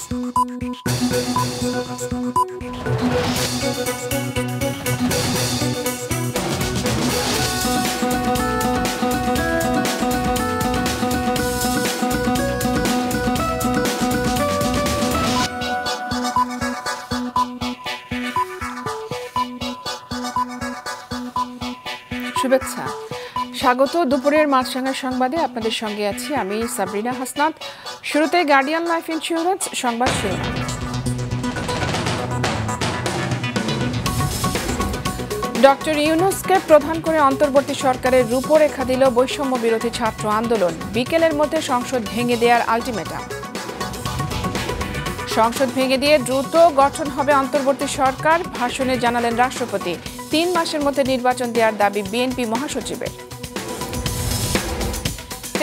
শুভেচ্ছা, স্বাগত দুপুরের মাছরাঙা সংবাদে। আপনাদের সঙ্গে আছি আমি সাবরিনা হাসনাত। শুরুতে গার্ডিয়ান লাইফ ইন্স্যুরেন্স সংবাদ শিরোনাম। ডক্টর ইউনূসকে প্রধান করে অন্তর্বর্তী সরকারের রূপরেখা দিল বৈষম্য বিরোধী ছাত্র আন্দোলন। বিকেলের মধ্যে সংসদ ভেঙে দেওয়ার আলটিমেটাম। সংসদ ভেঙে দিয়ে দ্রুত গঠন হবে অন্তর্বর্তী সরকার, ভাষণে জানালেন রাষ্ট্রপতি। 3 মাসের মধ্যে নির্বাচন দেওয়ার দাবি বিএনপি মহাসচিবের।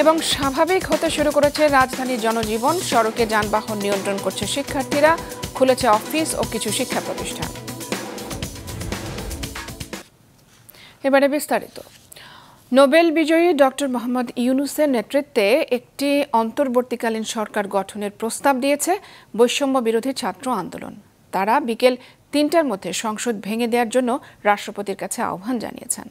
এবং স্বাভাবিক হতে শুরু করেছে রাজধানীর জনজীবন, সড়কে যানবাহন নিয়ন্ত্রণ করছে শিক্ষার্থীরা, খুলেছে অফিস ও কিছু শিক্ষা প্রতিষ্ঠান। এবারে বিস্তারিত। নোবেল বিজয়ী ডক্টর মোহাম্মদ ইউনূসের নেতৃত্বে একটি অন্তর্বর্তীকালীন সরকার গঠনের প্রস্তাব দিয়েছে বৈষম্য বিরোধী ছাত্র আন্দোলন। তারা বিকেল 3টার মধ্যে সংসদ ভেঙে দেওয়ার জন্য রাষ্ট্রপতির কাছে আহ্বান জানিয়েছেন।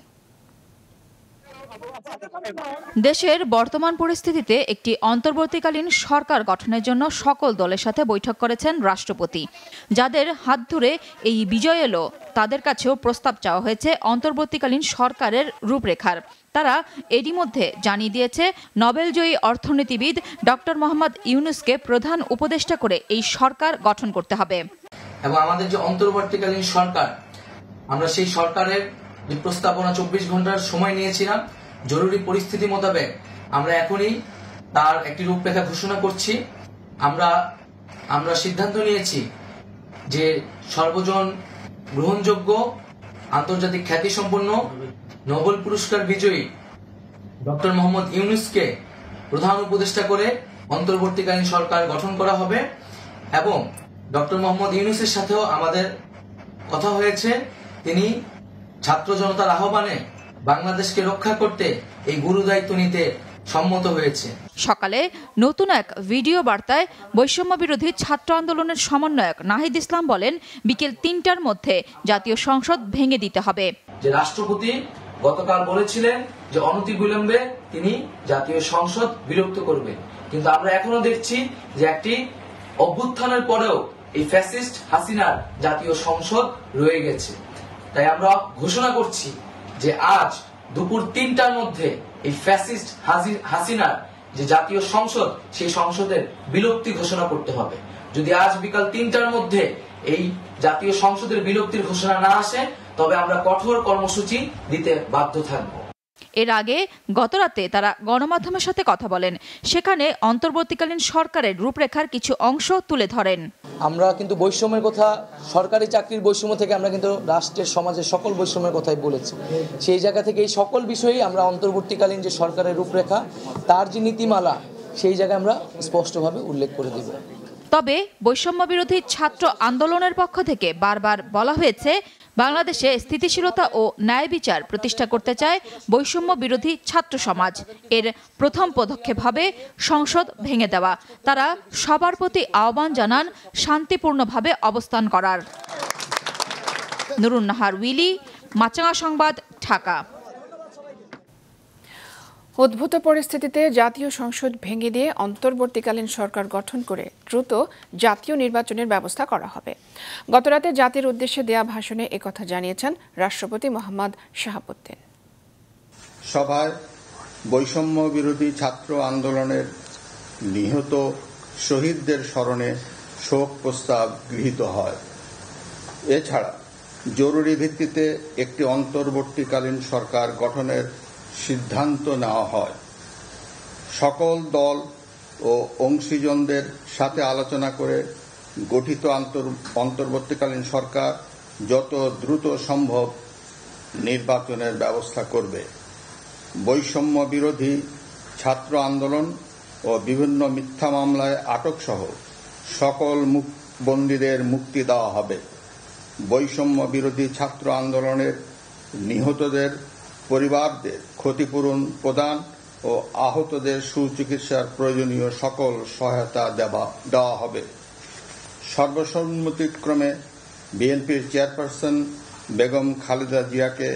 দেশের বর্তমান পরিস্থিতিতে একটি অন্তর্বর্তীকালীন সরকার গঠনের জন্য সকল দলের সাথে বৈঠক করেছেন রাষ্ট্রপতি। যাদের হাত ধরে এই বিজয় এলো তাদের কাছেও প্রস্তাব চাওয়া হয়েছে অন্তর্বর্তীকালীন সরকারের রূপরেখার। তারা এরই মধ্যে জানিয়ে দিয়েছে নোবেলজয়ী অর্থনীতিবিদ ডক্টর মোহাম্মদ ইউনূসকে প্রধান উপদেষ্টা করে এই সরকার গঠন করতে হবে। এবং আমাদের যে অন্তর্বর্তীকালীন সরকার, আমরা সেই সরকারের যে প্রস্তাবনা 24 ঘন্টার সময় নিয়েছিলাম, জরুরি পরিস্থিতি মোতাবেক আমরা এখনই তার একটি রূপরেখা ঘোষণা করছি। আমরা সিদ্ধান্ত নিয়েছি যে সর্বজন গ্রহণযোগ্য আন্তর্জাতিক খ্যাতিসম্পন্ন নোবেল পুরস্কার বিজয়ী ডক্টর মোহাম্মদ ইউনূসকে প্রধান উপদেষ্টা করে অন্তর্বর্তীকালীন সরকার গঠন করা হবে। এবং ডক্টর মোহাম্মদ ইউনূসের সাথেও আমাদের কথা হয়েছে, তিনি ছাত্র জনতার আহ্বানে বাংলাদেশকে রক্ষা করতে এই গুরুদায়িত্ব নিতে সম্মত হয়েছে। সকালে নতুন এক ভিডিও বার্তায় বৈষম্য বিরোধী ছাত্র আন্দোলনের সমন্বয়ক নাহিদ ইসলাম বলেন, বিকেল 3টার মধ্যে জাতীয় সংসদ ভেঙে দিতে হবে। যে রাষ্ট্রপতি গতকাল বলেছিলেন যে অনতিবিলম্বে তিনি জাতীয় সংসদ বিলুপ্ত করবেন, কিন্তু আমরা এখনো দেখছি যে একটি অভ্যুত্থানের পরেও এই ফ্যাসিস্ট হাসিনার জাতীয় সংসদ রয়ে গেছে। তাই আমরা ঘোষণা করছি যে আজ দুপুর 3টার মধ্যে এই ফ্যাসিস্ট হাসিনার যে জাতীয় সংসদ, সেই সংসদের বিলুপ্তি ঘোষণা করতে হবে। যদি আজ বিকাল 3টার মধ্যে এই জাতীয় সংসদের বিলুপ্তির ঘোষণা না আসে, তবে আমরা কঠোর কর্মসূচি দিতে বাধ্য থাকব। এর আগে গতরাতে তারা গণমাধ্যমের সাথে কথা বলেন। সেখানে অন্তর্বর্তীকালীন সরকারের রূপরেখার কিছু অংশ তুলে ধরেন। আমরা কিন্তু বৈষম্যের কথা, সরকারি চাকরির বৈষম্য থেকে আমরা কিন্তু রাষ্ট্রের সমাজের সকল বৈষম্যের কথাই বলেছি। সেই জায়গা থেকে এই সকল বিষয়েই আমরা অন্তর্বর্তীকালীন যে সরকারের রূপরেখা, তার যে নীতিমালা, সেই জায়গায় আমরা স্পষ্টভাবে উল্লেখ করে দেব। তবে বৈষম্য বিরোধী ছাত্র আন্দোলনের পক্ষ থেকে বারবার বলা হয়েছে, বাংলাদেশে স্থিতিশীলতা ও ন্যায় বিচার প্রতিষ্ঠা করতে চায় বৈষম্য বিরোধী ছাত্র সমাজ। এর প্রথম পদক্ষেপ হবে সংসদ ভেঙে দেওয়া। তারা সবার প্রতি আহ্বান জানান শান্তিপূর্ণভাবে অবস্থান করার। নুরুন নাহার উইলি, মাছরাঙা সংবাদ, ঢাকা। উদ্ভূত পরিস্থিতিতে জাতীয় সংসদ ভেঙে দিয়ে অন্তর্বর্তীকালীন সরকার গঠন করে দ্রুত জাতীয় নির্বাচনের ব্যবস্থা করা হবে। গতরাতে জাতির উদ্দেশ্যে দেয়া ভাষণে একথা জানিয়েছেন রাষ্ট্রপতি মোহাম্মদ শাহাবুদ্দিন। সভায় বৈষম্য বিরোধী ছাত্র আন্দোলনের নিহত শহীদদের স্মরণে শোক প্রস্তাব গৃহীত হয়। এছাড়া জরুরি ভিত্তিতে একটি অন্তর্বর্তীকালীন সরকার গঠনের সিদ্ধান্ত নেওয়া হয়। সকল দল ও অংশীজনদের সাথে আলোচনা করে গঠিত অন্তর্বর্তীকালীন সরকার যত দ্রুত সম্ভব নির্বাচনের ব্যবস্থা করবে। বৈষম্য বিরোধী ছাত্র আন্দোলন ও বিভিন্ন মিথ্যা মামলায় আটকসহ সকল বন্দীদের মুক্তি দেওয়া হবে। বৈষম্য বিরোধী ছাত্র আন্দোলনের নিহতদের পরিবারদের ক্ষতিপূরণ প্রদান ও আহতদের সুচিকিৎসার প্রয়োজনীয় সকল সহায়তা দেওয়া হবে। সর্বসম্মতিক্রমে বিএনপির চেয়ারপারসন বেগম খালেদা জিয়াকে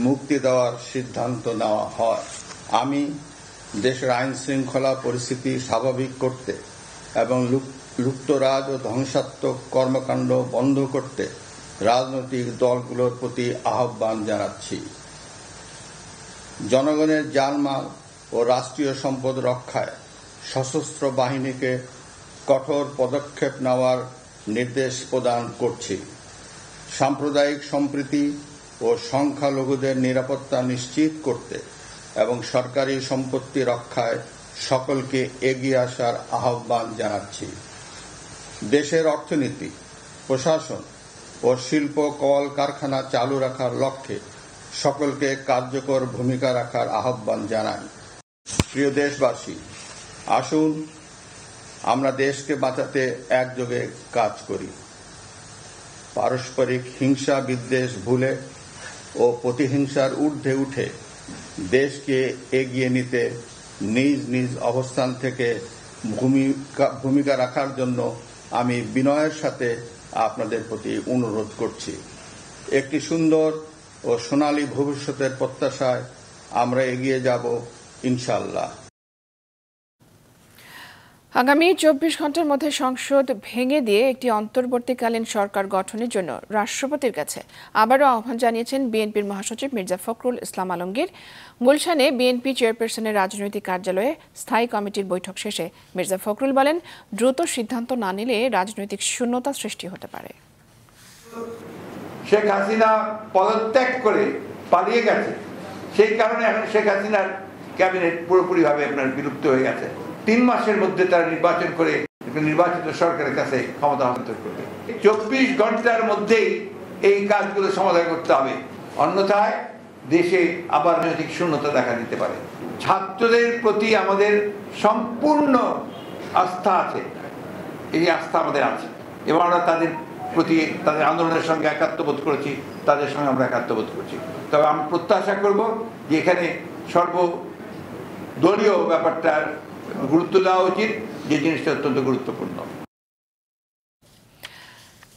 মুক্তি দেওয়ার সিদ্ধান্ত নেওয়া হয়। আমি দেশের আইন শৃঙ্খলা পরিস্থিতি স্বাভাবিক করতে এবং লুপ্তরাজ ও ধ্বংসাত্মক কর্মকাণ্ড বন্ধ করতে রাজনৈতিক দলগুলোর প্রতি আহ্বান জানাচ্ছি। জনগণের জানমাল ও রাষ্ট্রীয় সম্পদ রক্ষায় সশস্ত্র বাহিনীকে কঠোর পদক্ষেপ নেওয়ার নির্দেশ প্রদান করছি। সাম্প্রদায়িক সম্প্রীতি ও সংখ্যালঘুদের নিরাপত্তা নিশ্চিত করতে এবং সরকারি সম্পত্তি রক্ষায় সকলকে এগিয়ে আসার আহ্বান জানাচ্ছি। দেশের অর্থনীতি, প্রশাসন ও শিল্প কল কারখানা চালু রাখার লক্ষ্যে সকলকে কার্যকর ভূমিকা রাখার আহ্বান জানাই। প্রিয় দেশবাসী, আসুন আমরা দেশকে বাঁচাতে একযোগে কাজ করি। পারস্পরিক হিংসা বিদ্বেষ ভুলে ও প্রতিহিংসার ঊর্ধ্বে উঠে দেশকে এগিয়ে নিতে নিজ নিজ অবস্থান থেকে ভূমিকা রাখার জন্য আমি বিনয়ের সাথে আপনাদের প্রতি অনুরোধ করছি। একটি সুন্দর ও সোনালী ভবিষ্যতের প্রত্যাশায় আমরা এগিয়ে যাব ইনশাআল্লাহ। আগামী 24 ঘন্টার মধ্যে সংসদ ভেঙে দিয়ে একটি অন্তর্বর্তীকালীন সরকার গঠনের জন্য রাষ্ট্রপতির কাছে আবারও আহ্বান জানিয়েছেন বিএনপির মহাসচিব মির্জা ফখরুল ইসলাম আলমগীর। গুলশানে বিএনপি চেয়ারপারসনের রাজনৈতিক কার্যালয়ে স্থায়ী কমিটির বৈঠক শেষে মির্জা ফখরুল বলেন, দ্রুত সিদ্ধান্ত না নিলে রাজনৈতিক শূন্যতা সৃষ্টি হতে পারে। শেখ হাসিনা পদত্যাগ করে পালিয়ে গেছে, সেই কারণে এখন শেখ হাসিনার ক্যাবিনেট পুরোপুরিভাবে আপনার বিলুপ্ত হয়ে গেছে। 3 মাসের মধ্যে তারা নির্বাচন করে নির্বাচিত সরকারের কাছে ক্ষমতা হস্তান্তর করবে। 24 ঘন্টার মধ্যেই এই কাজগুলো সমাধান করতে হবে, অন্যথায় দেশে আবার রাজনৈতিক শূন্যতা দেখা দিতে পারে। ছাত্রদের প্রতি আমাদের সম্পূর্ণ আস্থা আছে, এই আস্থা আমাদের আছে এবং আমরা তাদের প্রতি তাদের আন্দোলনের সঙ্গে একাত্মবোধ করেছি, তাদের সঙ্গে আমরা একাত্মবোধ করছি। তবে আমি প্রত্যাশা করব যে এখানে সর্বদলীয় ব্যাপারটার গুরুত্ব দেওয়া উচিত, যে জিনিসটা অত্যন্ত গুরুত্বপূর্ণ।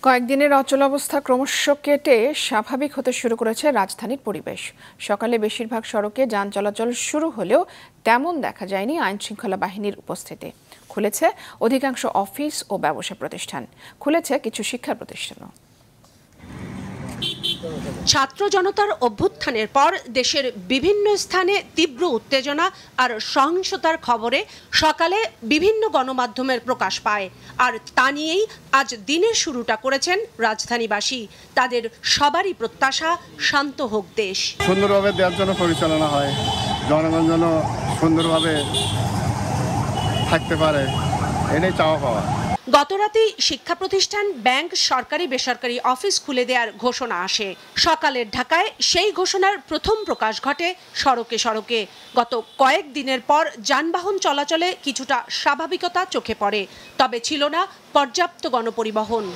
কয়েকদিনের অচলাবস্থা ক্রমশ কেটে স্বাভাবিক হতে শুরু করেছে রাজধানীর পরিবেশ। সকালে বেশিরভাগ সড়কে যান চলাচল শুরু হলেও তেমন দেখা যায়নি আইন শৃঙ্খলা বাহিনীর উপস্থিতি। খুলেছে অধিকাংশ অফিস ও ব্যবসা প্রতিষ্ঠান, খুলেছে কিছু শিক্ষা প্রতিষ্ঠানও। ছাত্র জনতার অভ্যুত্থানের পর দেশের বিভিন্ন স্থানে তীব্র উত্তেজনা আর সহিংসতার খবরে সকালে বিভিন্ন গণমাধ্যমের প্রকাশ পায়, আর তা নিয়েই আজ দিনের শুরুটা করেছেন রাজধানীবাসী। তাদের সবারই প্রত্যাশা শান্ত হোক দেশ। সুন্দরভাবে দেওয়ার জন্য পরিচালনা হয়, জনগণ যেন সুন্দরভাবে থাকতে পারে, এটাই চাওয়া পাওয়া। গতরাতেই শিক্ষা প্রতিষ্ঠান, ব্যাংক, সরকারি বেসরকারি অফিস খুলে দেওয়ার ঘোষণা আসে। সকালের ঢাকায় সেই ঘোষণার প্রথম প্রকাশ ঘটে সড়কে সড়কে। গত কয়েকদিনের পর যানবাহন চলাচলে কিছুটা স্বাভাবিকতা চোখে পড়ে, তবে ছিল না পর্যাপ্ত গণপরিবহন।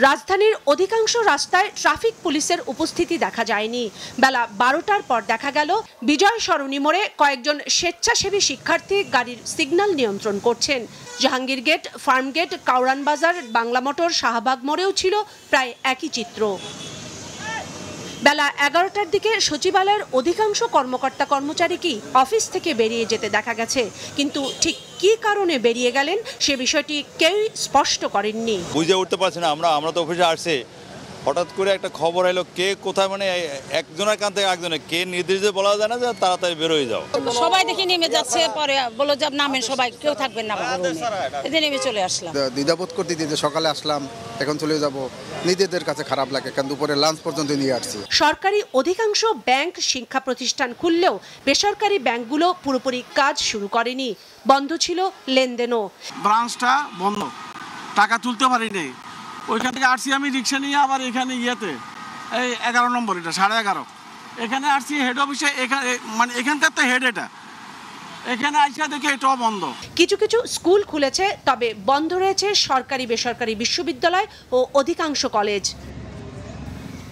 রাজধানীর অধিকাংশ রাস্তায় ট্রাফিক পুলিশের উপস্থিতি দেখা যায়নি। বেলা 12টার পর দেখা গেল বিজয় সরণি মোড়ে কয়েকজন স্বেচ্ছাসেবী শিক্ষার্থী গাড়ির সিগন্যাল নিয়ন্ত্রণ করছেন। Jahangir Gate, Farm Gate, Karwan Bazar, Bangla motor, Shahbag মোড়েও ছিল প্রায় একই চিত্র। বেলা 11টার দিকে সচিবালয়ের অধিকাংশ কর্মকর্তা কর্মচারীকেই অফিস থেকে বেরিয়ে যেতে দেখা গেছে, কিন্তু ঠিক কী কারণে বেরিয়ে গেলেন সে বিষয়টি কেউই স্পষ্ট করেননি। বুঝে উঠতে পারছি না। আমরা তো অফিসে আসছি, হঠাৎ করে একটা খবর এলো, কে কোথায়, মানে একজনের কান থেকে একজনের, কে নির্দিষ্ট বলা যায় না যে তাড়াতাড়ি বেরোয় যাও। সবাই দেখে নেমে যাচ্ছে, পরে বলো যে নামেন সবাই, কেউ থাকবেন না, এতে নেমে চলে আসলাম। দ্বিধাবোধ করতে দিতে সকালে আসলাম, এখন চলে যাব, নিজেদের কাছে খারাপ লাগে, কারণ দুপুরে লাঞ্চ পর্যন্ত নিয়ে আসছি। সরকারি অধিকাংশ ব্যাংক, শিক্ষা প্রতিষ্ঠান খুললেও বেসরকারি ব্যাংকগুলো পুরোপুরি কাজ শুরু করেনি, বন্ধ ছিল লেনদেনও। ব্রাঞ্চটা বন্ধ, টাকা তুলতে পারিনি। ওইখান থেকে আসছি আমি রিক্সা নিয়ে, আবার এখানে এই 11 নম্বর, এটা 11:30, এখানে আসছি হেড অফিসে, এখানে মানে এখানকার তো হেড, এখানে আইসা দেখে এটাও বন্ধ। কিছু কিছু স্কুল খুলেছে, তবে বন্ধ রয়েছে সরকারি বেসরকারি বিশ্ববিদ্যালয় ও অধিকাংশ কলেজ।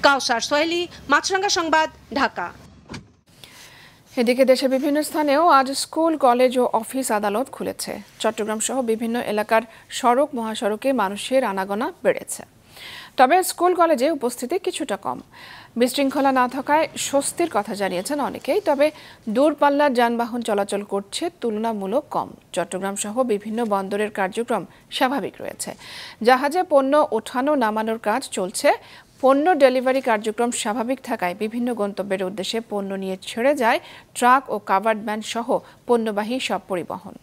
কাউসার সোহেলি, মাছরাঙ্গা সংবাদ, ঢাকা। এদিকে দেশের বিভিন্ন স্থানেও আজ স্কুল, কলেজ ও অফিস আদালত খুলেছে। চট্টগ্রাম সহ বিভিন্ন এলাকার সড়ক মহাসড়কে মানুষের আনাগোনা বেড়েছে। তবে স্কুল কলেজে উপস্থিতি কিছুটা কম। বিশৃঙ্খলা না থাকায় স্বস্তির কথা জানিয়েছেন অনেকেই। তবে দূরপাল্লার যানবাহন চলাচল করছে তুলনামূলক কম। চট্টগ্রাম সহ বিভিন্ন বন্দরের কার্যক্রম স্বাভাবিক রয়েছে। জাহাজে পণ্য ওঠানো নামানোর কাজ চলছে। পণ্য ডেলিভারি কার্যক্রম স্বাভাবিক থাকায় বিভিন্ন গন্তব্যের উদ্দেশ্যে পণ্য নিয়ে ছেড়ে যায় ট্রাক ও কাভার্ড ভ্যান সহ পণ্যবাহী সব পরিবহন।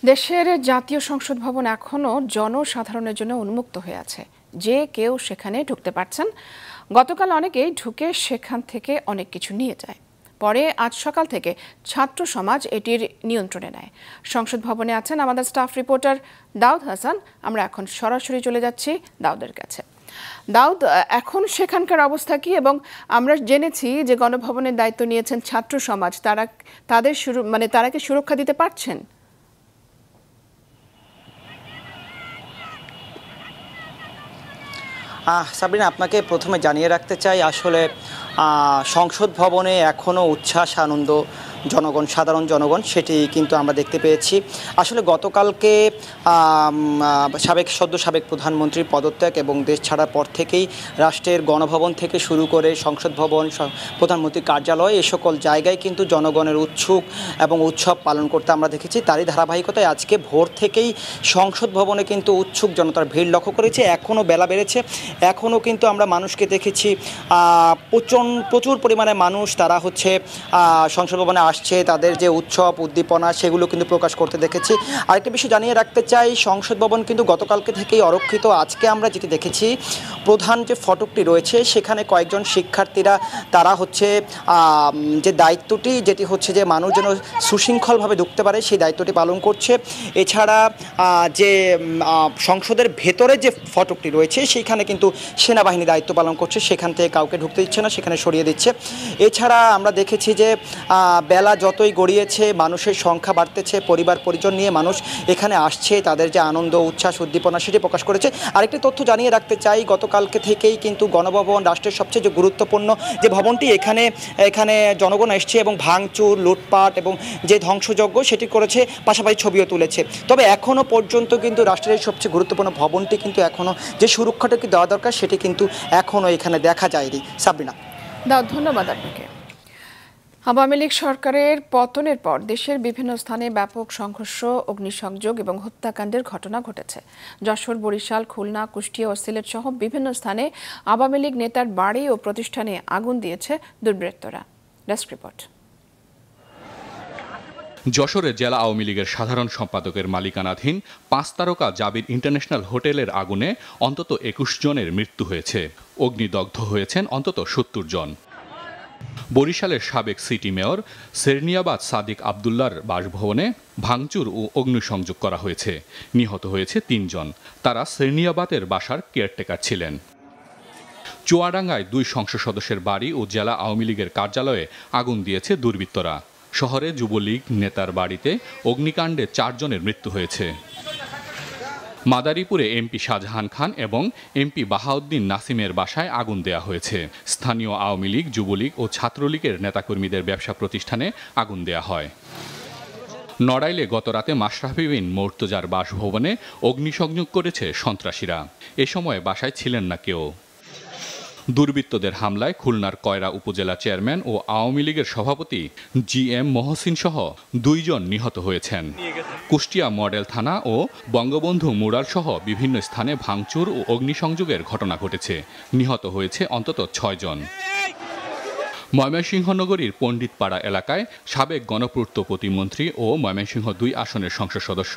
দেশের জাতীয় সংসদ ভবন এখনও জনসাধারণের জন্য উন্মুক্ত হয়ে আছে। যে কেউ সেখানে ঢুকতে পারছেন। গতকাল অনেকেই ঢুকে সেখান থেকে অনেক কিছু নিয়ে যায়। পরে আজ সকাল থেকে ছাত্র সমাজ এটির নিয়ন্ত্রণে নেয়। সংসদ ভবনে আছেন আমাদের স্টাফ রিপোর্টার দাউদ হাসান। আমরা এখন সরাসরি চলে যাচ্ছি দাউদের কাছে। দাউদ, এখন সেখানকার অবস্থা কি? এবং আমরা জেনেছি যে গণভবনের দায়িত্ব নিয়েছেন ছাত্র সমাজ। তারা কি সুরক্ষা দিতে পারছেন? সাবরিনা, আপনাকে প্রথমে জানিয়ে রাখতে চাই, আসলে সংসদ ভবনে এখনও উচ্ছ্বাস, আনন্দ, সাধারণ জনগণ সেটি কিন্তু আমরা দেখতে পেয়েছি। আসলে গতকালকে সাবেক প্রধানমন্ত্রী পদত্যাগ এবং দেশ ছাড়ার পর থেকেই রাষ্ট্রের গণভবন থেকে শুরু করে সংসদ ভবন, প্রধানমন্ত্রীর কার্যালয়, এ সকল জায়গায় কিন্তু জনগণের উৎসুক এবং উৎসব পালন করতে আমরা দেখেছি। তারই ধারাবাহিকতায় আজকে ভোর থেকেই সংসদ ভবনে কিন্তু উৎসুক জনতার ভিড় লক্ষ্য করেছে। এখনও বেলা বেড়েছে, এখনও কিন্তু আমরা মানুষকে দেখেছি প্রচুর পরিমাণে মানুষ তারা সংসদ ভবনে আসছে। তাদের যে উৎসব উদ্দীপনা সেগুলো কিন্তু প্রকাশ করতে দেখেছি। আরেকটা বিষয় জানিয়ে রাখতে চাই, সংসদ ভবন কিন্তু গতকালকে থেকেই অরক্ষিত। আজকে আমরা যেটি দেখেছি, প্রধান যে ফটকটি রয়েছে সেখানে কয়েকজন শিক্ষার্থীরা তারা যে দায়িত্বটি যেটি যে মানুষ যেন সুশৃঙ্খলভাবে ঢুকতে পারে সেই দায়িত্বটি পালন করছে। এছাড়া যে সংসদের ভেতরে যে ফটকটি রয়েছে সেইখানে কিন্তু সেনাবাহিনী দায়িত্ব পালন করছে, সেখান থেকে কাউকে ঢুকতে দিচ্ছে না, সেখানে সরিয়ে দিচ্ছে। এছাড়া আমরা দেখেছি যে বেলা যতই গড়িয়েছে মানুষের সংখ্যা বাড়তেছে, পরিবার পরিজন নিয়ে মানুষ এখানে আসছে, তাদের যে আনন্দ, উচ্ছ্বাস, উদ্দীপনা সেটি প্রকাশ করেছে। আরেকটি তথ্য জানিয়ে রাখতে চাই, গতকালকে থেকেই কিন্তু গণভবন রাষ্ট্রের সবচেয়ে যে গুরুত্বপূর্ণ যে ভবনটি, এখানে জনগণ এসছে এবং ভাঙচুর, লুটপাট এবং যে ধ্বংসযজ্ঞ সেটি করেছে, পাশাপাশি ছবিও তুলেছে। তবে এখনও পর্যন্ত কিন্তু রাষ্ট্রের সবচেয়ে গুরুত্বপূর্ণ ভবনটি কিন্তু এখনও যে সুরক্ষাটুকু দেওয়া দরকার সেটি কিন্তু এখনও এখানে দেখা যায়নি। সাবরিনা, ধন্যবাদ আপনাকে। আওয়ামী লীগ সরকারের পতনের পর দেশের বিভিন্ন স্থানে ব্যাপক সংঘর্ষ, অগ্নিসংযোগ এবং হত্যাকাণ্ডের ঘটনা ঘটেছে। যশোর, বরিশাল, খুলনা, কুষ্টিয়া ও সিলেট সহ বিভিন্ন স্থানে আওয়ামী লীগ নেতার বাড়ি ও প্রতিষ্ঠানে আগুন দিয়েছে দুর্বৃত্তরা। Desk report. যশোরে জেলা আওয়ামী লীগের সাধারণ সম্পাদকের মালিকানাধীন 5 তারকা জাবির ইন্টারন্যাশনাল হোটেলের আগুনে অন্তত 21 জনের মৃত্যু হয়েছে। অগ্নিদগ্ধ হয়েছেন অন্তত 70 জন। বরিশালের সাবেক সিটি মেয়র সেরনিয়াবাদ সাদিক আবদুল্লার বাসভবনে ভাঙচুর ও অগ্নিসংযোগ করা হয়েছে। নিহত হয়েছে 3 জন। তারা সেরনিয়াবাদের বাসার কেয়ারটেকার ছিলেন। চুয়াডাঙ্গায় 2 সংসদ সদস্যের বাড়ি ও জেলা আওয়ামী লীগের কার্যালয়ে আগুন দিয়েছে দুর্বৃত্তরা। শহরে যুবলীগ নেতার বাড়িতে অগ্নিকাণ্ডে 4 জনের মৃত্যু হয়েছে। মাদারীপুরে এমপি শাহজাহান খান এবং এমপি বাহাউদ্দিন নাসিমের বাসায় আগুন দেয়া হয়েছে। স্থানীয় আওয়ামী লীগ, যুবলীগ ও ছাত্রলীগের নেতাকর্মীদের ব্যবসা প্রতিষ্ঠানে আগুন দেয়া হয়। নড়াইলে গতরাতে মাশরাফি বিন মুর্তজার বাসভবনে অগ্নিসংযোগ করেছে সন্ত্রাসীরা। এ সময় বাসায় ছিলেন না কেউ। দুর্বৃত্তদের হামলায় খুলনার কয়রা উপজেলা চেয়ারম্যান ও আওয়ামী লীগের সভাপতি GM মহসিন সহ 2 জন নিহত হয়েছেন। কুষ্টিয়া মডেল থানা ও বঙ্গবন্ধু মুরাল সহ বিভিন্ন স্থানে ভাঙচুর ও অগ্নিসংযোগের ঘটনা ঘটেছে। নিহত হয়েছে অন্তত 6 জন। ময়মনসিংহ নগরীর পণ্ডিতপাড়া এলাকায় সাবেক গণপূর্ত প্রতিমন্ত্রী ও ময়মনসিংহ 2 আসনের সংসদ সদস্য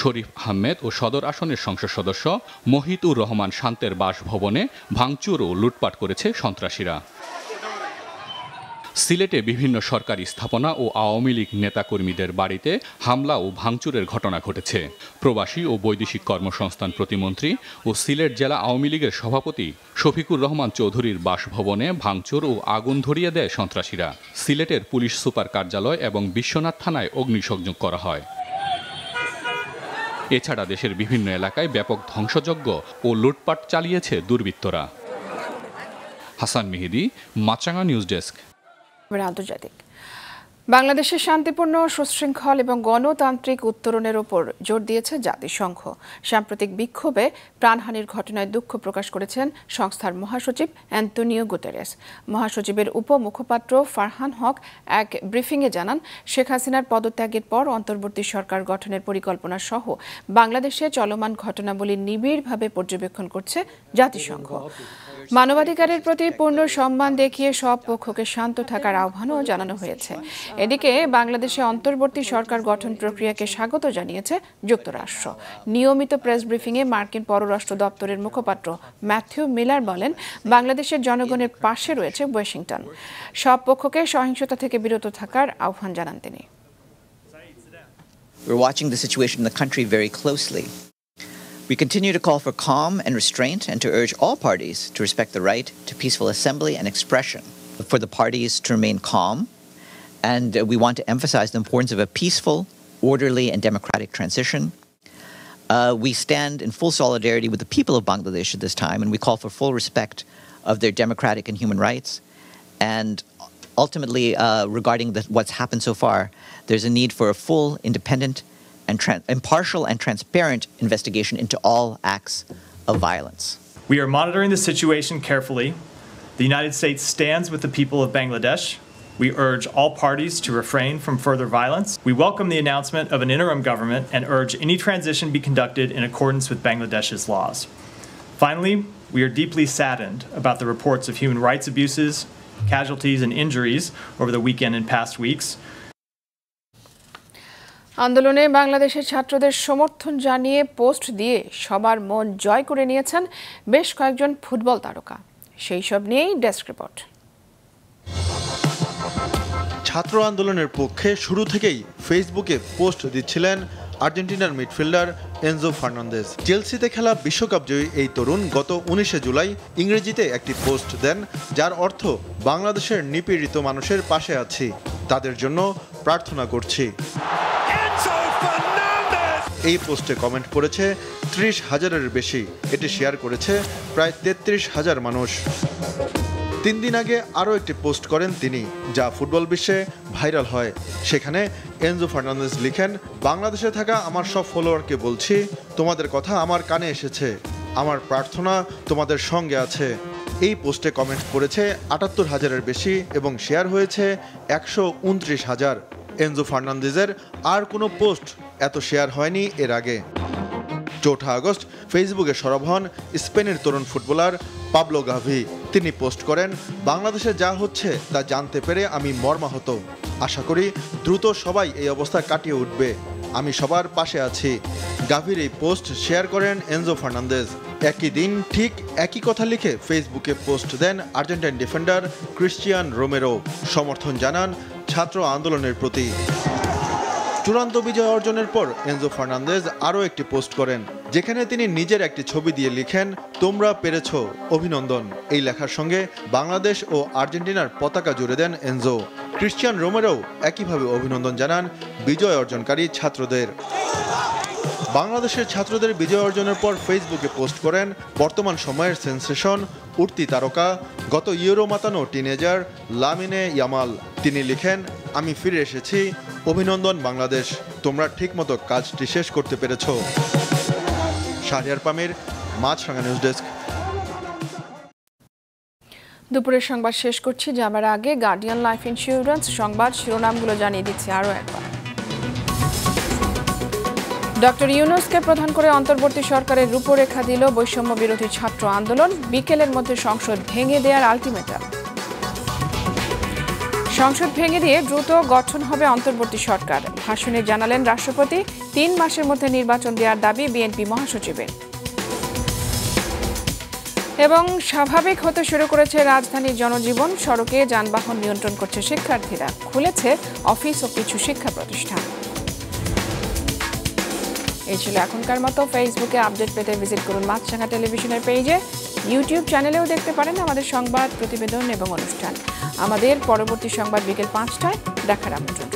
শরীফ আহমেদ ও সদর আসনের সংসদ সদস্য মহিতুর রহমান শান্তের বাসভবনে ভাঙচুর ও লুটপাট করেছে সন্ত্রাসীরা। সিলেটে বিভিন্ন সরকারি স্থাপনা ও আওয়ামী লীগ নেতাকর্মীদের বাড়িতে হামলা ও ভাঙচুরের ঘটনা ঘটেছে। প্রবাসী ও বৈদেশিক কর্মসংস্থান প্রতিমন্ত্রী ও সিলেট জেলা আওয়ামী লীগের সভাপতি শফিকুর রহমান চৌধুরীর বাসভবনে ভাঙচুর ও আগুন ধরিয়ে দেয় সন্ত্রাসীরা। সিলেটের পুলিশ সুপার কার্যালয় এবং বিশ্বনাথ থানায় অগ্নিসংযোগ করা হয়। এছাড়া দেশের বিভিন্ন এলাকায় ব্যাপক ধ্বংসযজ্ঞ ও লুটপাট চালিয়েছে দুর্বৃত্তরা। হাসান মেহেদি, মাছরাঙা নিউজ ডেস্ক। আন্তর্জাতিক। বাংলাদেশের শান্তিপূর্ণ, সুশৃঙ্খল এবং গণতান্ত্রিক উত্তরণের ওপর জোর দিয়েছে জাতিসংঘ। সাম্প্রতিক বিক্ষোভে প্রাণহানির ঘটনায় দুঃখ প্রকাশ করেছেন সংস্থার মহাসচিব অ্যান্তোনিও গুতেরেস। মহাসচিবের উপমুখপাত্র ফারহান হক এক ব্রিফিংয়ে জানান, শেখ হাসিনার পদত্যাগের পর অন্তর্বর্তী সরকার গঠনের পরিকল্পনা সহ বাংলাদেশে চলমান ঘটনাবলী নিবিড়ভাবে পর্যবেক্ষণ করছে জাতিসংঘ। মানবাধিকারের প্রতি পূর্ণ সম্মান দেখিয়ে সব পক্ষকে শান্ত থাকার আহ্বানও জানানো হয়েছে। এদিকে বাংলাদেশে অন্তর্বর্তী সরকার গঠন প্রক্রিয়াকে স্বাগত জানিয়েছে যুক্তরাষ্ট্র। নিয়মিত প্রেস ব্রিফিংয়ে মার্কিন পররাষ্ট্র দপ্তরের মুখপাত্র ম্যাথিউ মিলার বলেন, বাংলাদেশের জনগণের পাশে রয়েছে ওয়াশিংটন। সব পক্ষকে সহিংসতা থেকে বিরত থাকার আহ্বান জানান তিনি। We're watching the situation in the country very closely. We continue to call for calm and restraint and to urge all parties to respect the right to peaceful assembly and expression. For the parties to remain calm, and we want to emphasize the importance of a peaceful, orderly, and democratic transition. We stand in full solidarity with the people of Bangladesh at this time, and we call for full respect of their democratic and human rights. And ultimately, regarding what's happened so far, there's a need for a full, independent, and impartial and transparent investigation into all acts of violence. We are monitoring the situation carefully. The United States stands with the people of Bangladesh. We urge all parties to refrain from further violence. We welcome the announcement of an interim government and urge any transition be conducted in accordance with Bangladesh's laws. Finally, we are deeply saddened about the reports of human rights abuses, casualties, and injuries over the weekend and past weeks. আন্দোলনে বাংলাদেশের ছাত্রদের সমর্থন জানিয়ে post দিয়ে সবার মন জয় করে নিয়েছেন বেশ কয়েকজন ফুটবল তারকা। সেই সব নিয়েই ডেস্ক রিপোর্ট। ছাত্র আন্দোলনের পক্ষে শুরু থেকেই ফেসবুকে পোস্ট দিচ্ছিলেন আর্জেন্টিনার মিডফিল্ডার এনজো ফার্নান্দেজ। চেলসিতে খেলা বিশ্বকাপ জয়ী এই তরুণ গত 19 জুলাই ইংরেজিতে একটি পোস্ট দেন, যার অর্থ বাংলাদেশের নিপীড়িত মানুষের পাশে আছি, তাদের জন্য প্রার্থনা করছি। এই পোস্টে কমেন্ট করেছে 30,000-এর বেশি। এটি শেয়ার করেছে প্রায় 33,000 মানুষ। 3 দিন আগে আরও একটি পোস্ট করেন তিনি, যা ফুটবল বিশ্বে ভাইরাল হয়। সেখানে এনজো ফার্নান্দেজ লিখেন, বাংলাদেশে থাকা আমার সব ফলোয়ারকে বলছি, তোমাদের কথা আমার কানে এসেছে, আমার প্রার্থনা তোমাদের সঙ্গে আছে। এই পোস্টে কমেন্ট করেছে 78,000-এর বেশি এবং শেয়ার হয়েছে 129,000। এনজো ফার্নান্দেজের আর কোনো পোস্ট এত শেয়ার হয়নি এর আগে। 4 আগস্ট ফেসবুকে সরব হন স্পেনের তরুণ ফুটবলার পাবলো গাভি। তিনি পোস্ট করেন, বাংলাদেশে যা হচ্ছে তা জানতে পেরে আমি মর্মাহত। আশা করি দ্রুত সবাই এই অবস্থা কাটিয়ে উঠবে, আমি সবার পাশে আছি। গাভির এই পোস্ট শেয়ার করেন এনজো ফার্নান্দেজ। একই দিন ঠিক একই কথা লিখে ফেসবুকে পোস্ট দেন আর্জেন্টাইন ডিফেন্ডার ক্রিশ্চিয়ান রোমেরো। সমর্থন জানান ছাত্র আন্দোলনের প্রতি। চূড়ান্ত বিজয় অর্জনের পর এনজো ফার্নান্দেজ আরও একটি পোস্ট করেন, যেখানে তিনি নিজের একটি ছবি দিয়ে লিখেন, তোমরা পেরেছ, অভিনন্দন। এই লেখার সঙ্গে বাংলাদেশ ও আর্জেন্টিনার পতাকা জুড়ে দেন এনজো। ক্রিশ্চিয়ান রোমেরো একইভাবে অভিনন্দন জানান বিজয় অর্জনকারী ছাত্রদের। বাংলাদেশের ছাত্রদের বিজয় অর্জনের পর ফেসবুকে পোস্ট করেন বর্তমান সময়ের সেন্সেশন উঠতি তারকা, গত ইউরো মাতানো টিনেজার লামিনে ইয়ামাল। তিনি লিখেন, আমি ফিরে এসেছি, অভিনন্দন বাংলাদেশ, তোমরা ঠিকমতো কাজটি শেষ করতে পেরেছ। শাহরিয়ার পামির, মাছরাঙা নিউজ ডেস্ক। দুপুরের সংবাদ শেষ করছি, যাবার আগে গার্ডিয়ান লাইফ ইন্স্যুরেন্স সংবাদ শিরোনামগুলো জানিয়ে দিচ্ছি আরও একবার। ডক্টর ইউনূসকে প্রধান করে অন্তর্বর্তী সরকারের রূপরেখা দিল বৈষম্য বিরোধী ছাত্র আন্দোলন, বিকেলের মধ্যে সংসদ ভেঙে দেওয়ার আলটিমেটাম। সংসদ ভেঙে দিয়ে দ্রুত গঠন হবে অন্তর্বর্তী সরকার, ভাষণে জানালেন রাষ্ট্রপতি। 3 মাসের মধ্যে নির্বাচন দেওয়ার দাবি বিএনপি মহাসচিবের। এবং স্বাভাবিক হতে শুরু করেছে রাজধানীর জনজীবন, সড়কে যানবাহন নিয়ন্ত্রণ করছে শিক্ষার্থীরা, খুলেছে অফিস ও কিছু শিক্ষা প্রতিষ্ঠান। এই ছিল এখনকার মতো। ফেসবুকে আপডেট পেতে ভিজিট করুন মাছরাঙা টেলিভিশনের পেজে, ইউটিউব চ্যানেলেও দেখতে পারেন আমাদের সংবাদ, প্রতিবেদন এবং অনুষ্ঠান। আমাদের পরবর্তী সংবাদ বিকেল 5টায় দেখার আমন্ত্রণ।